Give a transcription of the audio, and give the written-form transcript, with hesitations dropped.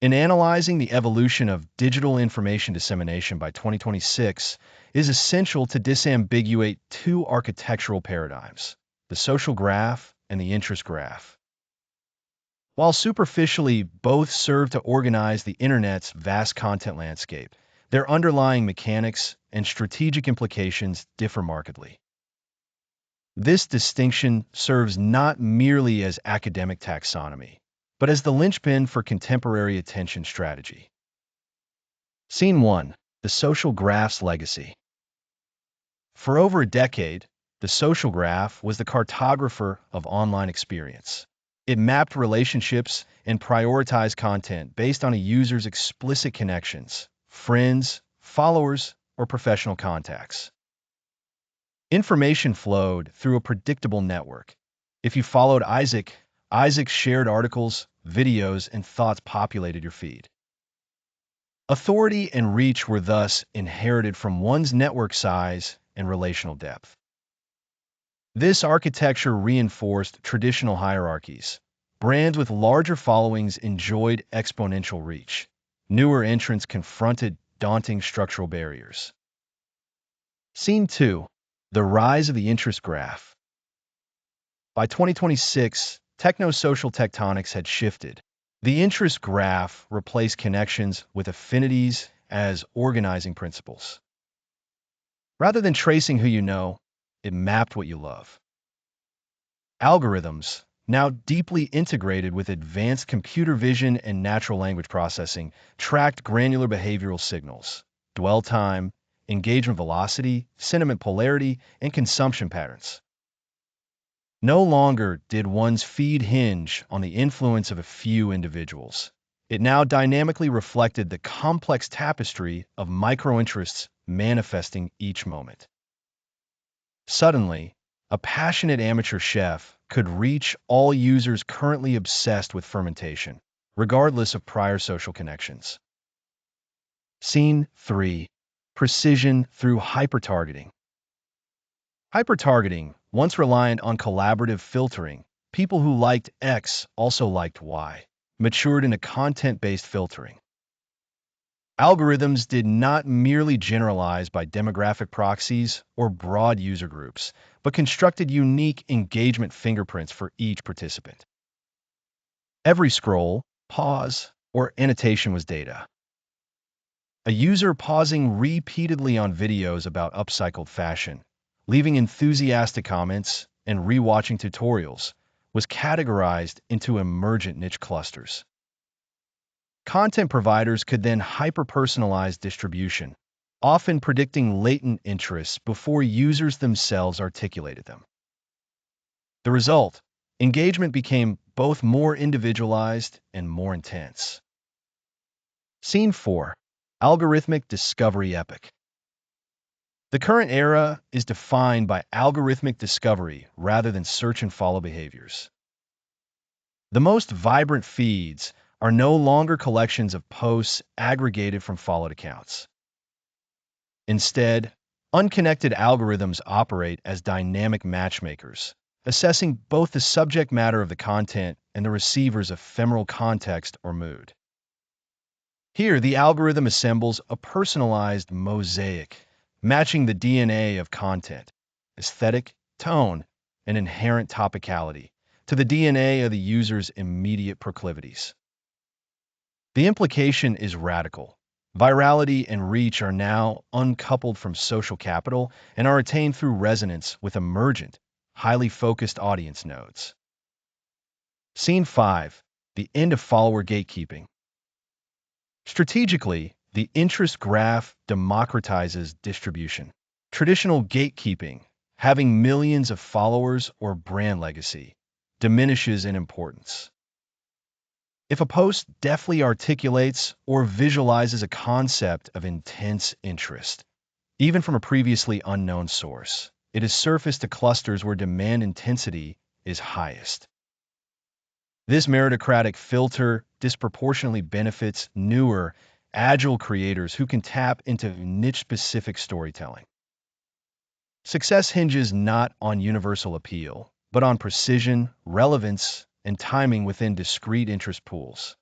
In analyzing the evolution of digital information dissemination by 2026, it is essential to disambiguate two architectural paradigms, the social graph and the interest graph. While superficially both serve to organize the Internet's vast content landscape, their underlying mechanics and strategic implications differ markedly. This distinction serves not merely as academic taxonomy, but as the linchpin for contemporary attention strategy. Scene 1. The social graph's legacy. For over a decade, the social graph was the cartographer of online experience. It mapped relationships and prioritized content based on a user's explicit connections, friends, followers, or professional contacts. Information flowed through a predictable network. If you followed Isaac, Isaac's shared articles, videos, and thoughts populated your feed. Authority and reach were thus inherited from one's network size and relational depth. This architecture reinforced traditional hierarchies. Brands with larger followings enjoyed exponential reach. Newer entrants confronted daunting structural barriers. Scene 2. The rise of the interest graph. By 2026, techno-social tectonics had shifted. The interest graph replaced connections with affinities as organizing principles. Rather than tracing who you know, it mapped what you love. Algorithms, now deeply integrated with advanced computer vision and natural language processing, tracked granular behavioral signals, dwell time, engagement velocity, sentiment polarity, and consumption patterns. No longer did one's feed hinge on the influence of a few individuals. It now dynamically reflected the complex tapestry of micro-interests manifesting each moment. Suddenly, a passionate amateur chef could reach all users currently obsessed with fermentation, regardless of prior social connections. Scene 3. Precision through hypertargeting. Hypertargeting, once reliant on collaborative filtering, people who liked X also liked Y, matured into content-based filtering. Algorithms did not merely generalize by demographic proxies or broad user groups, but constructed unique engagement fingerprints for each participant. Every scroll, pause, or annotation was data. A user pausing repeatedly on videos about upcycled fashion, leaving enthusiastic comments, and rewatching tutorials, was categorized into emergent niche clusters. Content providers could then hyper-personalize distribution, often predicting latent interests before users themselves articulated them. The result: engagement became both more individualized and more intense. Scene 4. Algorithmic discovery epoch. The current era is defined by algorithmic discovery rather than search and follow behaviors. The most vibrant feeds are no longer collections of posts aggregated from followed accounts. Instead, unconnected algorithms operate as dynamic matchmakers, assessing both the subject matter of the content and the receiver's ephemeral context or mood. Here, the algorithm assembles a personalized mosaic, matching the DNA of content, aesthetic, tone, and inherent topicality, to the DNA of the user's immediate proclivities. The implication is radical. Virality and reach are now uncoupled from social capital and are attained through resonance with emergent, highly focused audience nodes. Scene 5. The end of follower gatekeeping. Strategically, the interest graph democratizes distribution. Traditional gatekeeping, having millions of followers or brand legacy, diminishes in importance. If a post deftly articulates or visualizes a concept of intense interest, even from a previously unknown source, it is surfaced to clusters where demand intensity is highest. This meritocratic filter disproportionately benefits newer, agile creators who can tap into niche-specific storytelling. Success hinges not on universal appeal, but on precision, relevance, and timing within discrete interest pools.